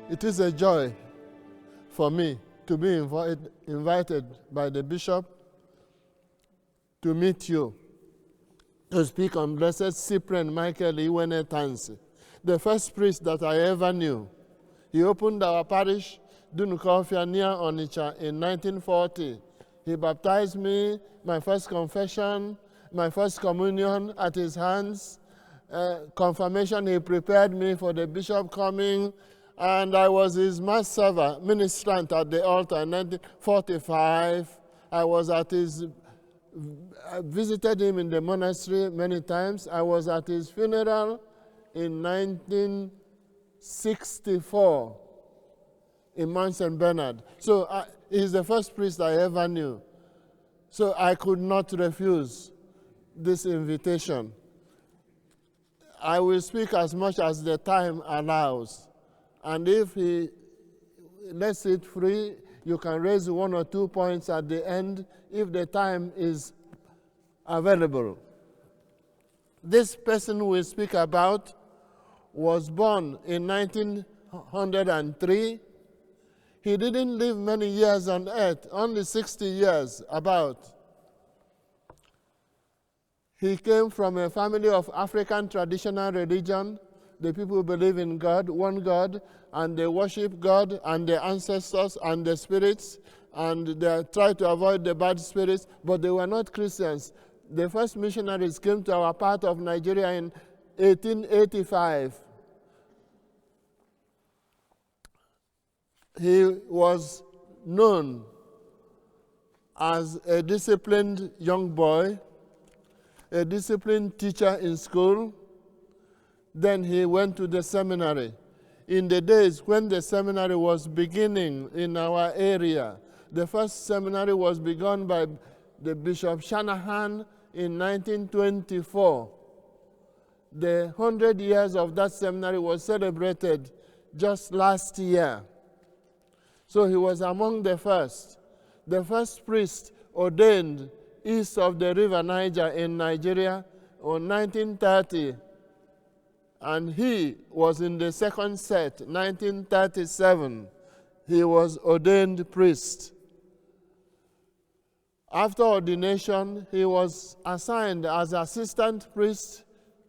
It is a joy for me to be invited by the bishop to meet you, to speak on Blessed Cyprian Tansi, the first priest that I ever knew. He opened our parish, Dunukofia, near Onitsha, in 1940. He baptized me, my first confession, my first communion at his hands. Confirmation, he prepared me for the bishop coming, and I was his mass server, ministrant at the altar in 1945. I visited him in the monastery many times. I was at his funeral in 1964 in Mount St. Bernard. So he's the first priest I ever knew. So I could not refuse this invitation. I will speak as much as the time allows. And if he lets it free, you can raise 1 or 2 points at the end if the time is available. This person we speak about was born in 1903. He didn't live many years on earth, only 60 years about. He came from a family of African traditional religion. The people believe in God, one God, and they worship God and their ancestors and the spirits, and they try to avoid the bad spirits, but they were not Christians. The first missionaries came to our part of Nigeria in 1885. He was known as a disciplined young boy, a disciplined teacher in school. Then he went to the seminary. In the days when the seminary was beginning in our area, the first seminary was begun by the Bishop Shanahan in 1924. The 100 years of that seminary was celebrated just last year. So he was among the first priest ordained east of the River Niger in Nigeria in 1930. And he was in the second set, 1937. He was ordained priest. After ordination, he was assigned as assistant priest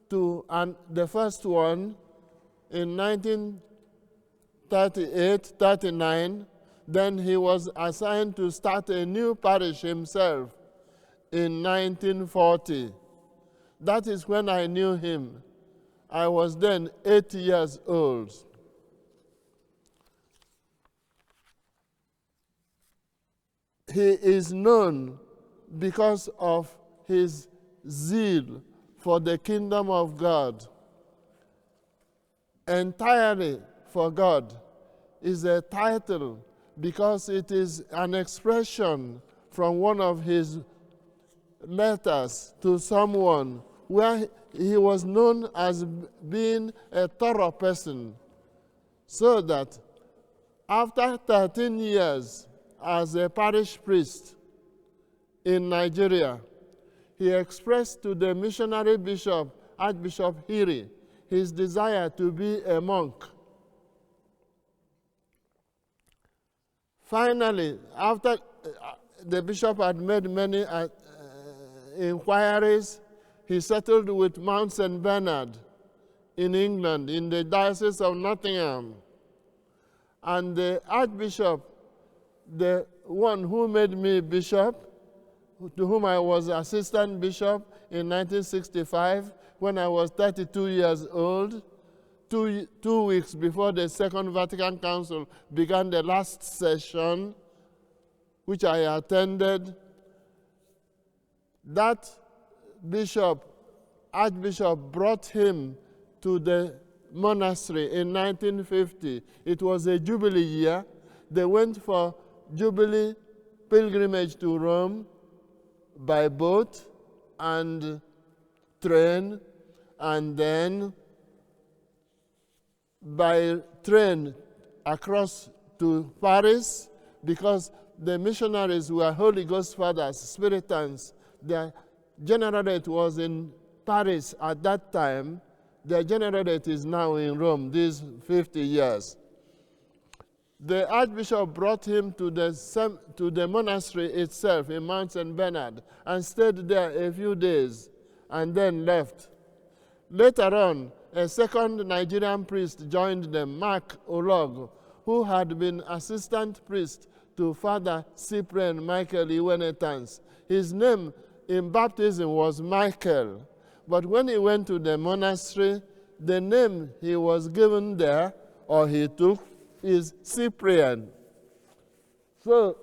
to the first one in 1938-39. Then he was assigned to start a new parish himself in 1940. That is when I knew him. I was then 8 years old. He is known because of his zeal for the kingdom of God. Entirely for God is a title because it is an expression from one of his letters to someone where he was known as being a thorough person, so that after 13 years as a parish priest in Nigeria, he expressed to the missionary bishop, Archbishop Hiri, his desire to be a monk. Finally, after the bishop had made many inquiries, he settled with Mount St. Bernard in England, in the Diocese of Nottingham. And the Archbishop, the one who made me bishop, to whom I was assistant bishop in 1965, when I was 32 years old, two weeks before the Second Vatican Council began the last session, which I attended, that Archbishop brought him to the monastery in 1950. It was a Jubilee year. They went for Jubilee pilgrimage to Rome by boat and train, and then by train across to Paris, because the missionaries were Holy Ghost fathers, Spiritans. Their generalate was in Paris at that time. Their generalate is now in Rome, these 50 years. The Archbishop brought him to the monastery itself in Mount St. Bernard and stayed there a few days and then left. Later on, a second Nigerian priest joined them, Mark Olog, who had been assistant priest to Father Cyprian Michael Tansi. His name in baptism was Michael, but when he went to the monastery, the name he was given there, or he took, is Cyprian. So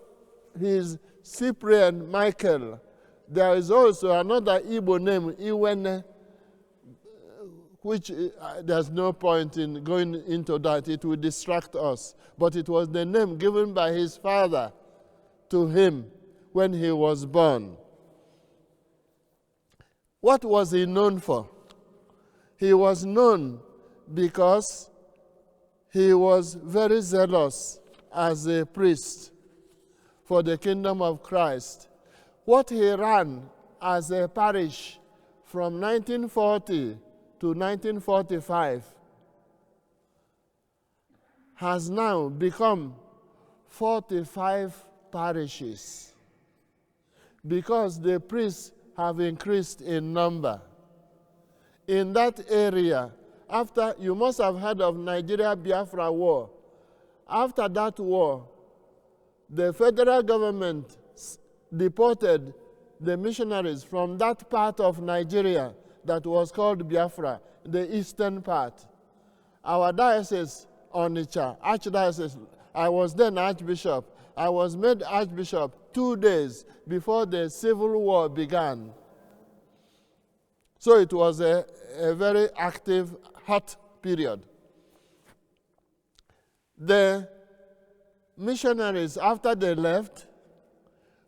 he's Cyprian Michael. There is also another Igbo name, Iwene, which there's no point in going into that. It will distract us. But it was the name given by his father to him when he was born. What was he known for? He was known because he was very zealous as a priest for the kingdom of Christ. What he ran as a parish from 1940 to 1945 has now become 45 parishes because the priests have increased in number. In that area, after, you must have heard of Nigeria-Biafra War. After that war, the federal government deported the missionaries from that part of Nigeria that was called Biafra, the eastern part. Our diocese, Onitsha, Archdiocese, I was then Archbishop. I was made Archbishop 2 days before the Civil War began. So it was a very active, hot period. The missionaries, after they left,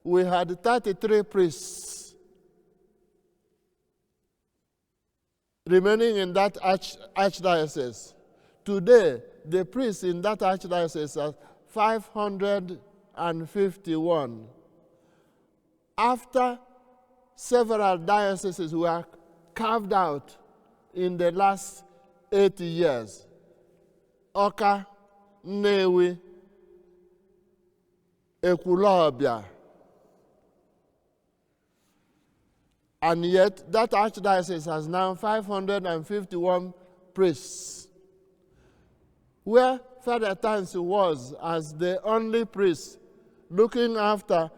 we had 33 priests remaining in that archdiocese. Today, the priests in that archdiocese are 551. After several dioceses were carved out in the last 80 years, Oka, Nnewi, Ekwulobia, and yet that archdiocese has now 551 priests. Where Father Tansi was as the only priest looking after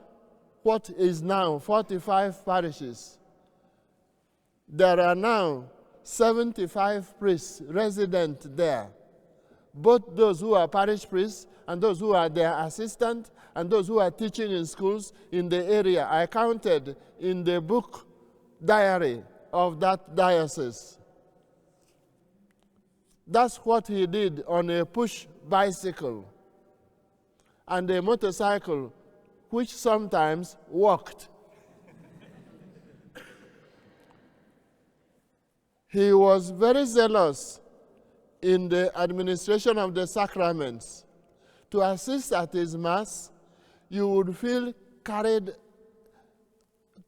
what is now 45 parishes, there are now 75 priests resident there, both those who are parish priests and those who are their assistant and those who are teaching in schools in the area. I counted in the book diary of that diocese. That's what he did on a push bicycle and a motorcycle, which sometimes walked. He was very zealous in the administration of the sacraments. To assist at his Mass, you would feel carried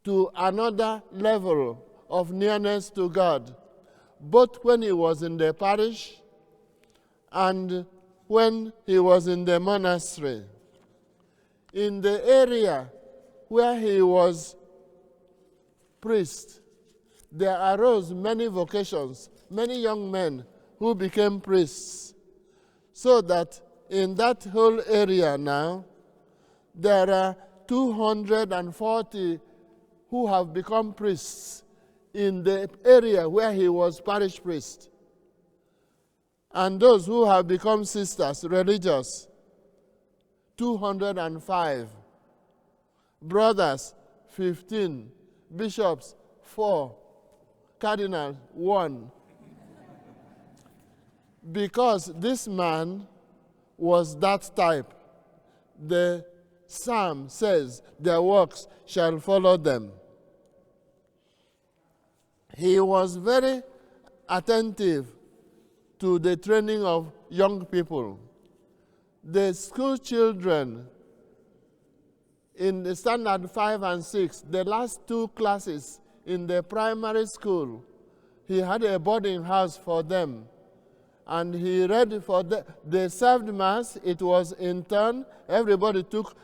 to another level of nearness to God, both when he was in the parish and when he was in the monastery. In the area where he was priest, there arose many vocations, many young men who became priests, so that in that whole area now, there are 240 who have become priests in the area where he was parish priest. And those who have become sisters, religious, 205. Brothers, 15. Bishops, 4. Cardinals, 1. Because this man was that type, the psalm says, their works shall follow them. He was very attentive to the training of young people. The school children in the standard 5 and 6, the last 2 classes in the primary school, he had a boarding house for them. And he read for them. They served Mass. It was in turn. Everybody took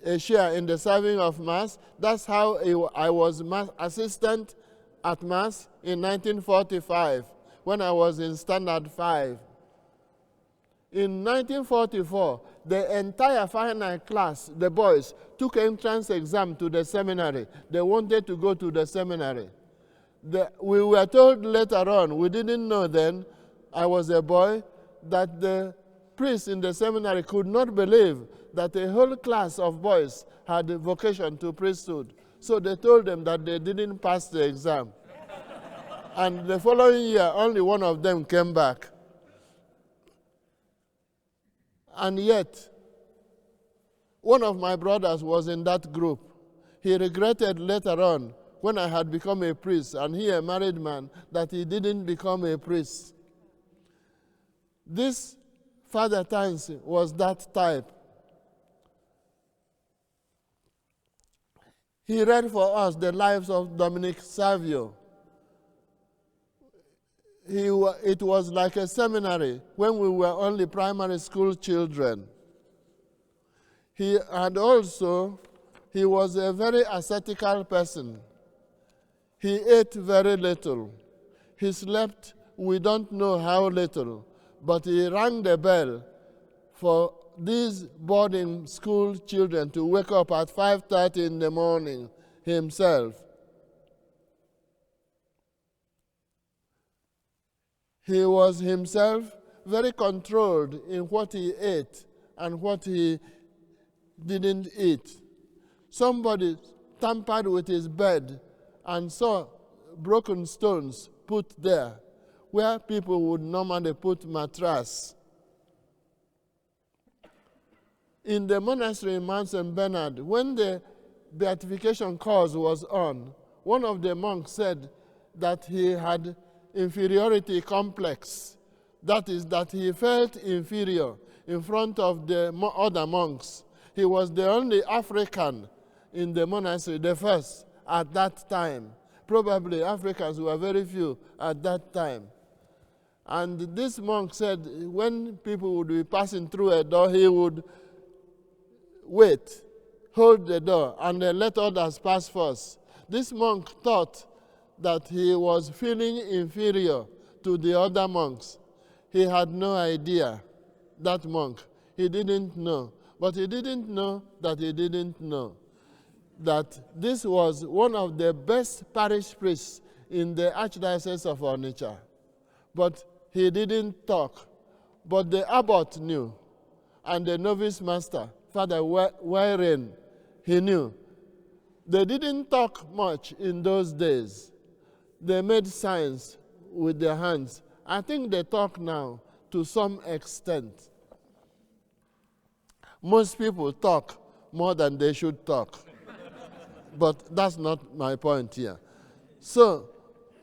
a share in the serving of Mass. That's how I was Mass assistant at Mass in 1945 when I was in Standard 5. In 1944, the entire final class, the boys, took entrance exam to the seminary. They wanted to go to the seminary. We were told later on, we didn't know then, I was a boy, that the priest in the seminary could not believe that a whole class of boys had a vocation to priesthood. So they told them that they didn't pass the exam. And the following year, only one of them came back. And yet, one of my brothers was in that group. He regretted later on, when I had become a priest, and he a married man, that he didn't become a priest. This Father Tansi was that type. He read for us the lives of Dominic Savio. It was like a seminary when we were only primary school children. He was a very ascetical person. He ate very little. He slept, we don't know how little, but he rang the bell for these boarding school children to wake up at 5:30 in the morning himself. He was himself very controlled in what he ate and what he didn't eat. Somebody tampered with his bed and saw broken stones put there where people would normally put mattress. In the monastery in Mount St. Bernard, when the beatification cause was on, one of the monks said that he had inferiority complex. That is, that he felt inferior in front of the other monks. He was the only African in the monastery, the first at that time. Probably Africans were very few at that time. And this monk said when people would be passing through a door, he would wait, hold the door, and then let others pass first. This monk thought that he was feeling inferior to the other monks. He had no idea, that monk. He didn't know. But he didn't know that he didn't know that this was one of the best parish priests in the Archdiocese of Onitsha. But he didn't talk. But the abbot knew, and the novice master, Father Wyren, he knew. They didn't talk much in those days. They made signs with their hands. I think they talk now to some extent. Most people talk more than they should talk. But that's not my point here. So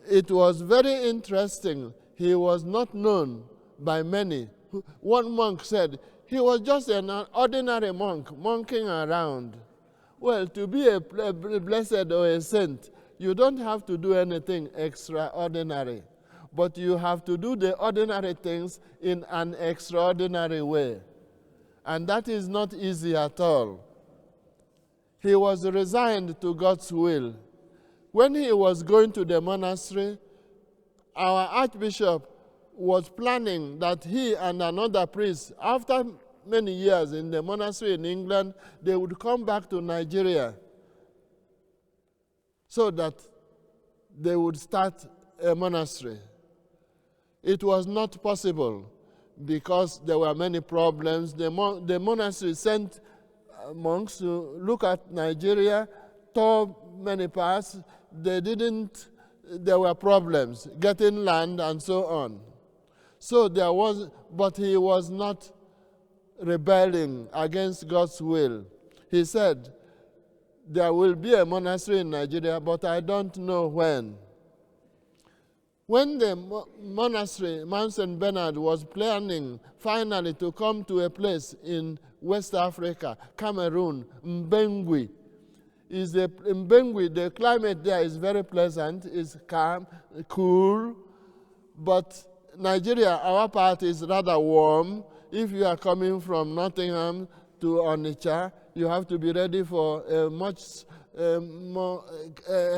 it was very interesting. He was not known by many. One monk said he was just an ordinary monk, monking around. Well, to be a blessed or a saint, you don't have to do anything extraordinary, but you have to do the ordinary things in an extraordinary way. And that is not easy at all. He was resigned to God's will. When he was going to the monastery, our Archbishop was planning that he and another priest, after many years in the monastery in England, they would come back to Nigeria so that they would start a monastery. It was not possible because there were many problems. The monastery sent monks to look at Nigeria, tour many parts. There were problems, getting land and so on. So there was, but he was not rebelling against God's will. He said, there will be a monastery in Nigeria, but I don't know when. When the monastery, Mount St. Bernard, was planning finally to come to a place in West Africa, Cameroon, Mbengui, the climate there is very pleasant, it's calm, cool, but Nigeria, our part is rather warm. If you are coming from Nottingham to Onitsha, you have to be ready for a much more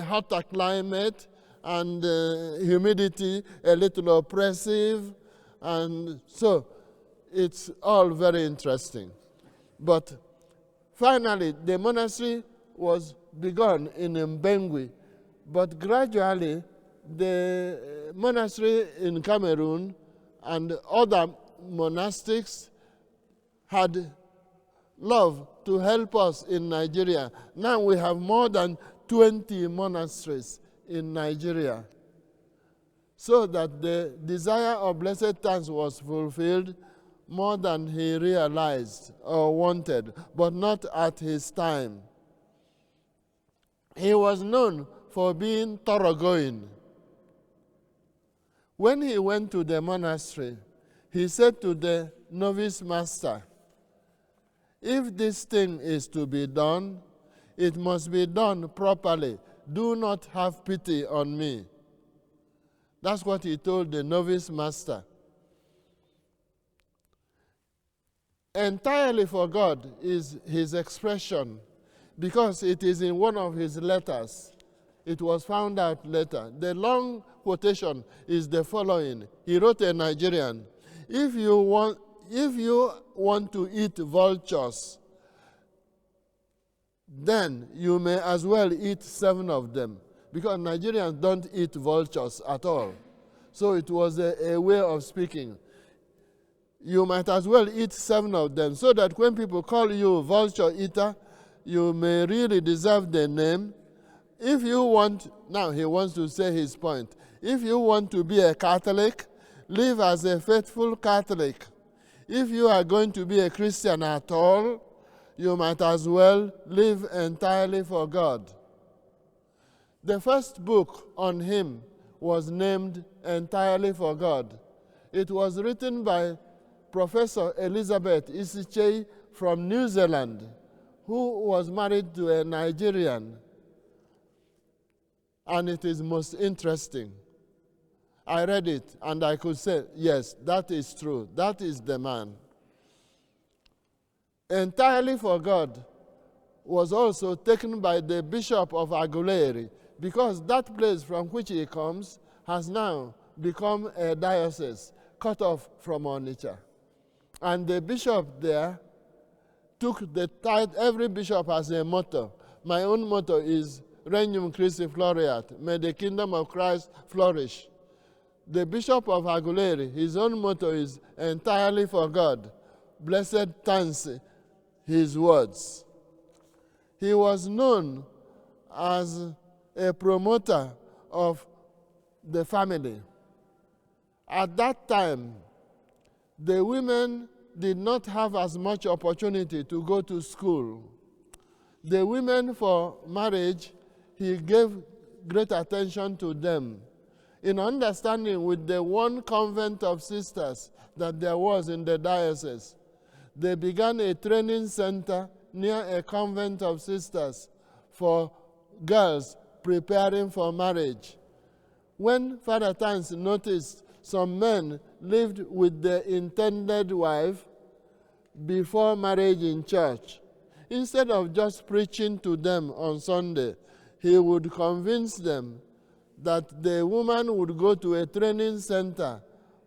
hotter climate, and humidity a little oppressive, and so it's all very interesting. But finally, the monastery was begun in Mbengui, but gradually the monastery in Cameroon and other monastics had love to help us in Nigeria. Now we have more than 20 monasteries in Nigeria. So that the desire of Blessed Tansi was fulfilled more than he realized or wanted, but not at his time. He was known for being thoroughgoing. When he went to the monastery, he said to the novice master, "If this thing is to be done, it must be done properly. Do not have pity on me." That's what he told the novice master. Entirely for God is his expression, because it is in one of his letters. It was found out later. The long quotation is the following. He wrote a Nigerian, if you want to eat vultures, then you may as well eat 7 of them, because Nigerians don't eat vultures at all. So it was a way of speaking. You might as well eat 7 of them, so that when people call you vulture eater, you may really deserve the name. If you want, now he wants to say his point, if you want to be a Catholic, live as a faithful Catholic. If you are going to be a Christian at all, you might as well live entirely for God. The first book on him was named Entirely for God. It was written by Professor Elizabeth Isichei from New Zealand, who was married to a Nigerian. And it is most interesting. I read it and I could say, yes, that is true. That is the man. Entirely for God was also taken by the Bishop of Aguleri, because that place from which he comes has now become a diocese cut off from Onitsha. And the bishop there took the tithe. Every bishop has a motto. My own motto is Regnum Christi Floreat, may the kingdom of Christ flourish. The Bishop of Aguleri, his own motto is Entirely for God, Blessed Tansi, his words. He was known as a promoter of the family. At that time, the women did not have as much opportunity to go to school. The women for marriage, he gave great attention to them. In understanding with the one convent of sisters that there was in the diocese, they began a training center near a convent of sisters for girls preparing for marriage. When Father Tansi noticed some men lived with their intended wife before marriage in church, instead of just preaching to them on Sunday, he would convince them that the woman would go to a training center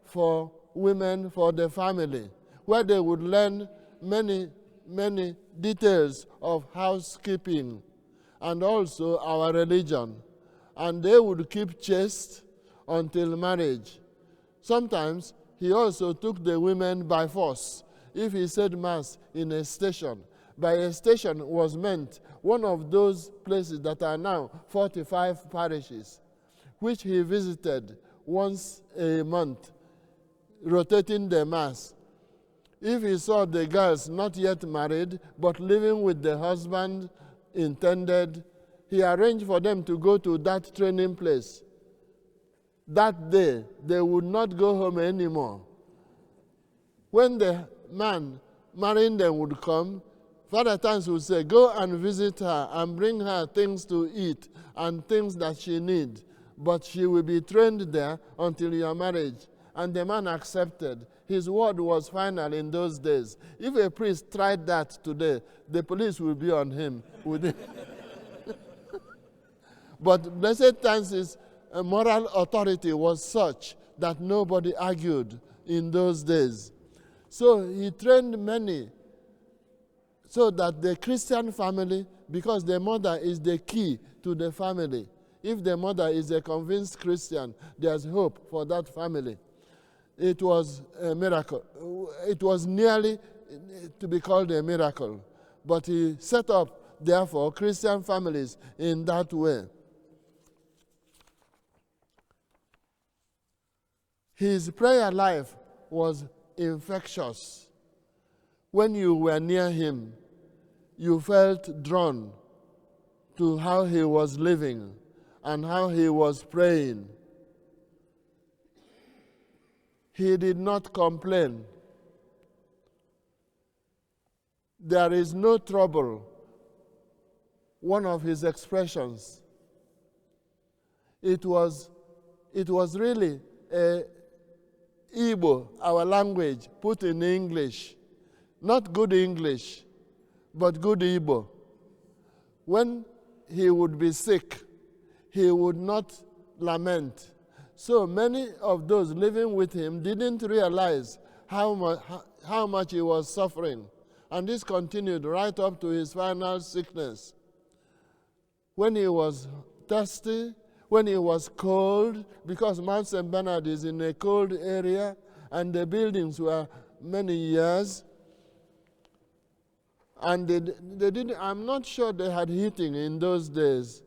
for women for the family, where they would learn many details of housekeeping and also our religion. And they would keep chaste until marriage. Sometimes he also took the women by force. If he said mass in a station, by a station was meant one of those places that are now 45 parishes, which he visited once a month, rotating the mass. If he saw the girls not yet married, but living with the husband intended, he arranged for them to go to that training place. That day, they would not go home anymore. When the man marrying them would come, Father Tansi would say, go and visit her and bring her things to eat and things that she needs. But she will be trained there until your marriage. And the man accepted. His word was final in those days. If a priest tried that today, the police will be on him. But Blessed Tansi's moral authority was such that nobody argued in those days. So he trained many so that the Christian family, because the mother is the key to the family. If the mother is a convinced Christian, there's hope for that family. It was a miracle. It was nearly to be called a miracle. But he set up, therefore, Christian families in that way. His prayer life was infectious. When you were near him, you felt drawn to how he was living and how he was praying. He did not complain. There is no trouble. One of his expressions. It was really Igbo, our language, put in English. Not good English, but good Igbo. When he would be sick, he would not lament. So many of those living with him didn't realize how much he was suffering. And this continued right up to his final sickness. When he was thirsty, when he was cold, because Mount St. Bernard is in a cold area, and the buildings were many years, and they didn't, I'm not sure they had heating in those days.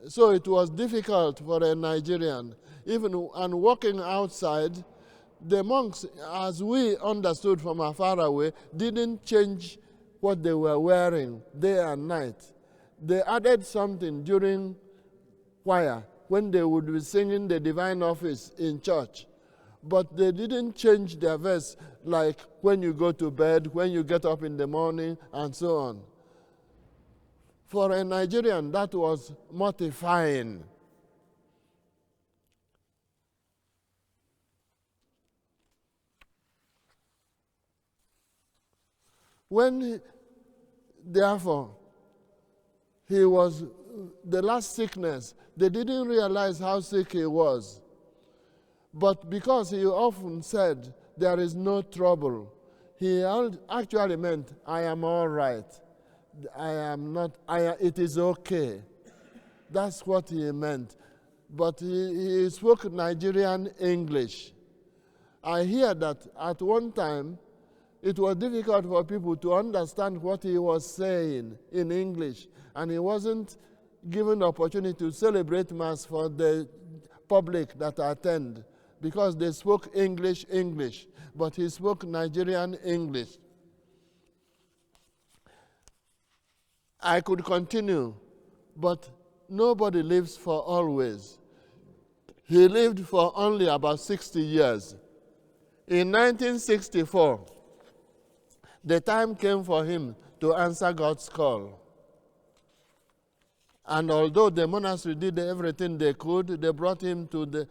So it was difficult for a Nigerian. And walking outside, the monks, as we understood from afar away, didn't change what they were wearing day and night. They added something during choir when they would be singing the divine office in church. But they didn't change their verse like when you go to bed, when you get up in the morning, and so on. For a Nigerian, that was mortifying. When, therefore, he was the last sickness, they didn't realize how sick he was. But because he often said, there is no trouble, he actually meant, I am all right. It is okay. That's what he meant. But he spoke Nigerian English. I hear that at one time, it was difficult for people to understand what he was saying in English, and he wasn't given the opportunity to celebrate Mass for the public that attend, because they spoke English, but he spoke Nigerian English. I could continue, but nobody lives for always. He lived for only about 60 years. In 1964, the time came for him to answer God's call. And although the monastery did everything they could, they brought him to the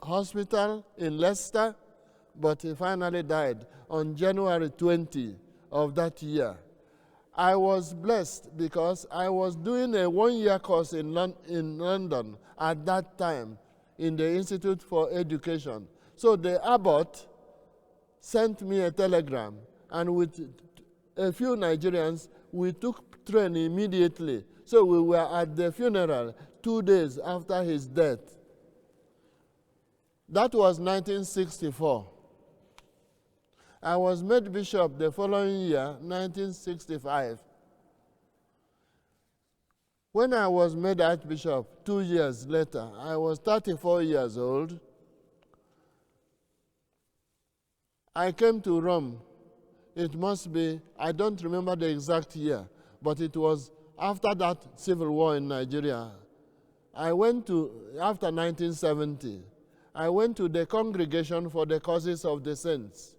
hospital in Leicester, but he finally died on January 20 of that year. I was blessed because I was doing a one-year course in London at that time in the Institute for Education. So the abbot sent me a telegram, and with a few Nigerians, we took train immediately. So we were at the funeral 2 days after his death. That was 1964. I was made bishop the following year, 1965. When I was made archbishop 2 years later, I was 34 years old. I came to Rome. It must be, I don't remember the exact year, but it was after that civil war in Nigeria. I went to, after 1970, I went to the Congregation for the Causes of the Saints.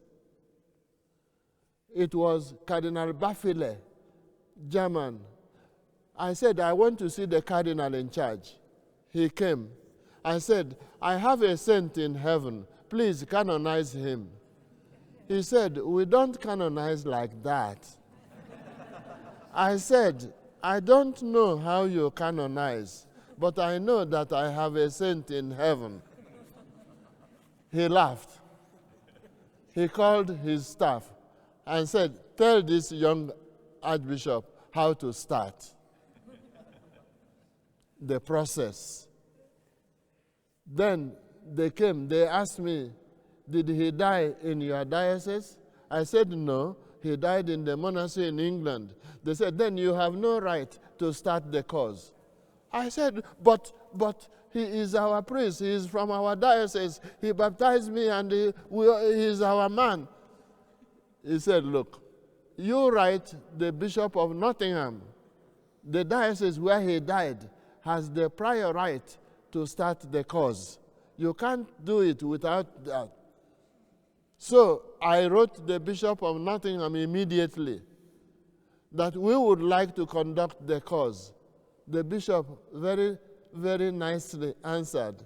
It was Cardinal Baffile, German. I said, I want to see the cardinal in charge. He came. I said, I have a saint in heaven, please canonize him. He said, we don't canonize like that. I said, I don't know how you canonize, but I know that I have a saint in heaven. He laughed. He called his staff and said, tell this young archbishop how to start the process. Then they came, they asked me, did he die in your diocese? I said, no, he died in the monastery in England. They said, then you have no right to start the cause. I said, but he is our priest, he is from our diocese, he baptized me and he is our man. He said, look, you write the Bishop of Nottingham, the diocese where he died, has the prior right to start the cause. You can't do it without that. So I wrote the Bishop of Nottingham immediately that we would like to conduct the cause. The bishop very, very nicely answered,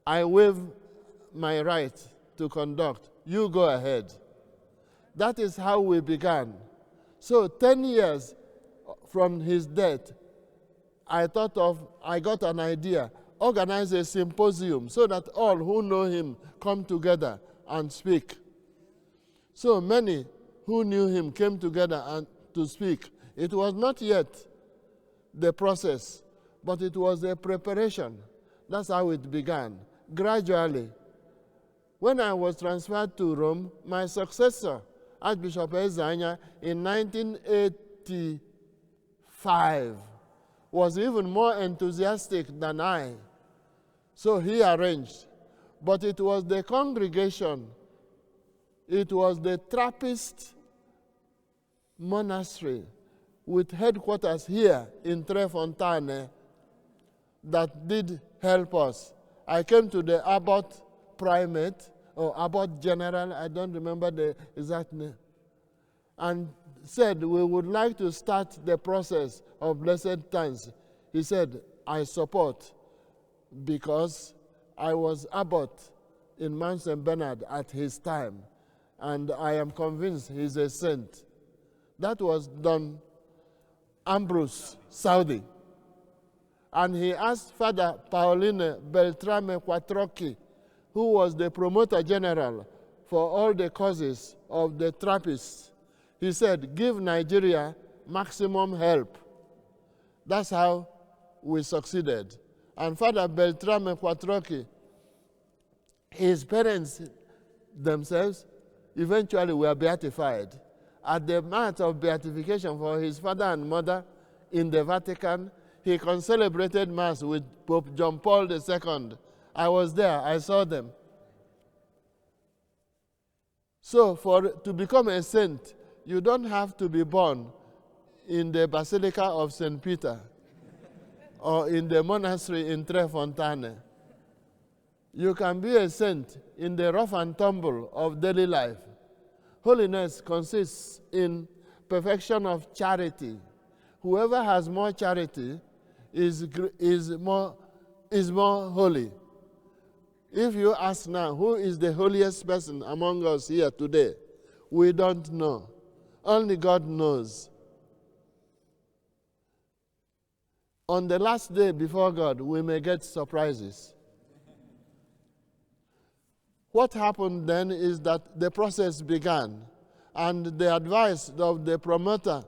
I waive my right to conduct. You go ahead. That is how we began. So 10 years from his death, I got an idea, organize a symposium so that all who know him come together and speak. So many who knew him came together and to speak. It was not yet the process, but it was a preparation. That's how it began, gradually. When I was transferred to Rome, my successor, Archbishop Ezanya, in 1985, was even more enthusiastic than I. So he arranged. But it was the congregation, it was the Trappist monastery with headquarters here in Tre Fontane that did help us. I came to the abbot primate, or abbot general, I don't remember the exact name, and said, we would like to start the process of Blessed Tansi. He said, I support, because I was abbot in Mount St. Bernard at his time, and I am convinced he's a saint. That was Don Ambrose Saudi. And he asked Father Pauline Beltrame Quattrocchi, who was the promoter general for all the causes of the Trappists. He said, give Nigeria maximum help. That's how we succeeded. And Father Beltrame Quattrocchi, his parents themselves eventually were beatified. At the Mass of Beatification for his father and mother in the Vatican, he concelebrated Mass with Pope John Paul II. I was there, I saw them. So to become a saint, you don't have to be born in the Basilica of St. Peter or in the monastery in Tre Fontane. You can be a saint in the rough and tumble of daily life. Holiness consists in perfection of charity. Whoever has more charity is more holy. If you ask now, who is the holiest person among us here today? We don't know. Only God knows. On the last day before God, we may get surprises. What happened then is that the process began, and the advice of the promoter,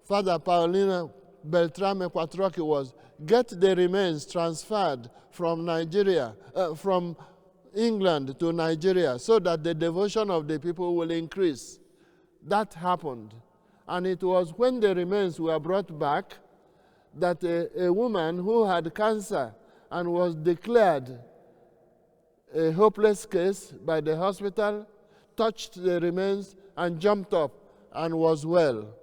Father Paulina Beltrame Quattrocchi, was get the remains transferred from Nigeria, from England to Nigeria, so that the devotion of the people will increase. That happened. And it was when the remains were brought back that a woman who had cancer and was declared a hopeless case by the hospital touched the remains and jumped up and was well.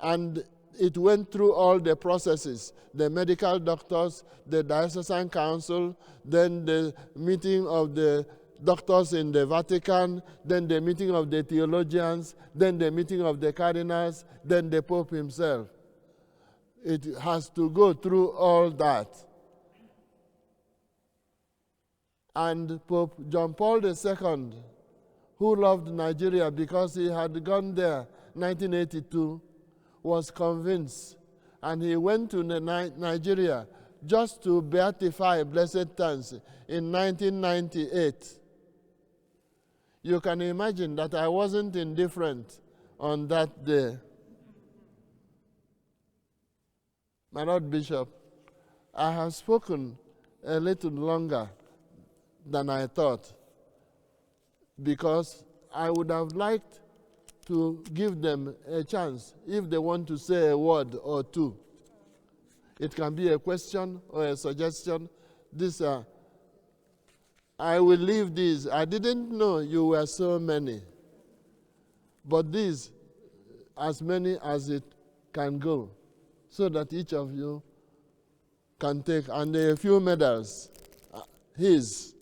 And it went through all the processes, the medical doctors, the diocesan council, then the meeting of the doctors in the Vatican, then the meeting of the theologians, then the meeting of the cardinals, then the Pope himself. It has to go through all that. And Pope John Paul II, who loved Nigeria because he had gone there 1982, was convinced, and he went to Nigeria just to beatify Blessed Tansi in 1998. You can imagine that I wasn't indifferent on that day. My Lord Bishop, I have spoken a little longer than I thought, because I would have liked to give them a chance if they want to say a word or two. It can be a question or a suggestion. I will leave these. I didn't know you were so many, but these, as many as it can go, so that each of you can take, and a few medals, his.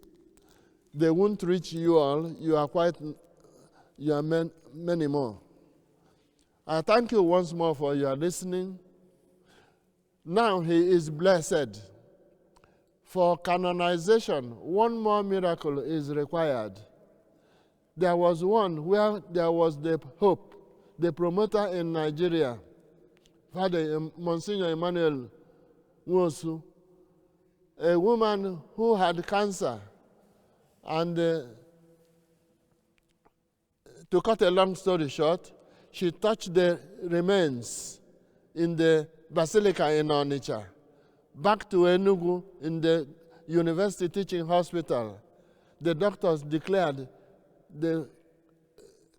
They won't reach you all. You are many more. I thank you once more for your listening. Now he is blessed. For canonization, one more miracle is required. There was one where there was the Pope, the promoter in Nigeria, Father Monsignor Emmanuel Nwosu, a woman who had cancer. And to cut a long story short, she touched the remains in the Basilica in Onitsha, back to Enugu in the University Teaching Hospital. The doctors declared the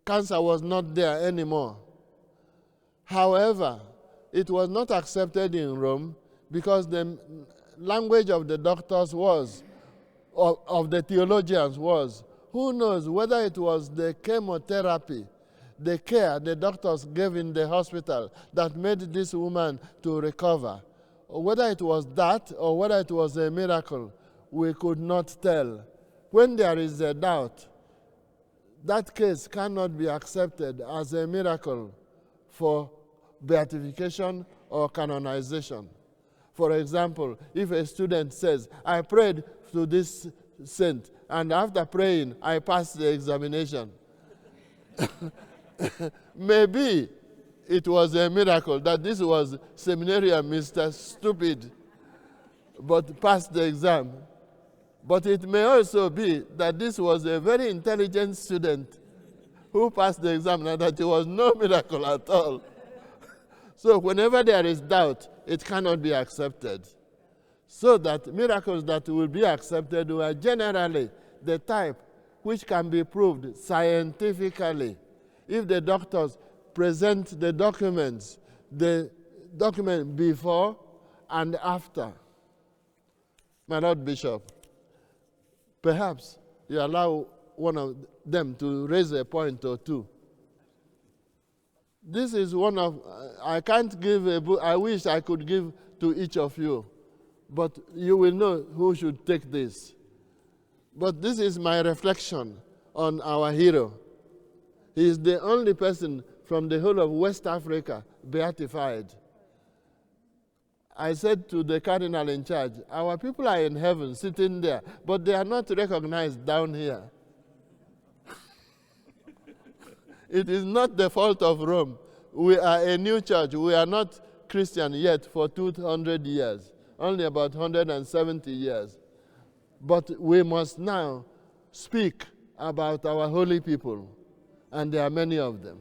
cancer was not there anymore. However, it was not accepted in Rome because the language of the doctors was, of the theologians was, who knows whether it was the chemotherapy, the care the doctors gave in the hospital that made this woman to recover, or whether it was that or whether it was a miracle, we could not tell. When there is a doubt, that case cannot be accepted as a miracle for beatification or canonization. For example, if a student says, I prayed to this saint, and after praying, I passed the examination. Maybe it was a miracle that this was seminarian Mr. Stupid, but passed the exam. But it may also be that this was a very intelligent student who passed the exam and that it was no miracle at all. So whenever there is doubt, it cannot be accepted. So that miracles that will be accepted were generally the type which can be proved scientifically. If the doctors present the document before and after. My Lord Bishop, perhaps you allow one of them to raise a point or two. This is one of, I can't give a book, I wish I could give to each of you, but you will know who should take this. But this is my reflection on our hero. He is the only person from the whole of West Africa beatified. I said to the cardinal in charge, our people are in heaven sitting there, but they are not recognized down here. It is not the fault of Rome. We are a new church. We are not Christian yet for 200 years, only about 170 years. But we must now speak about our holy people, and there are many of them.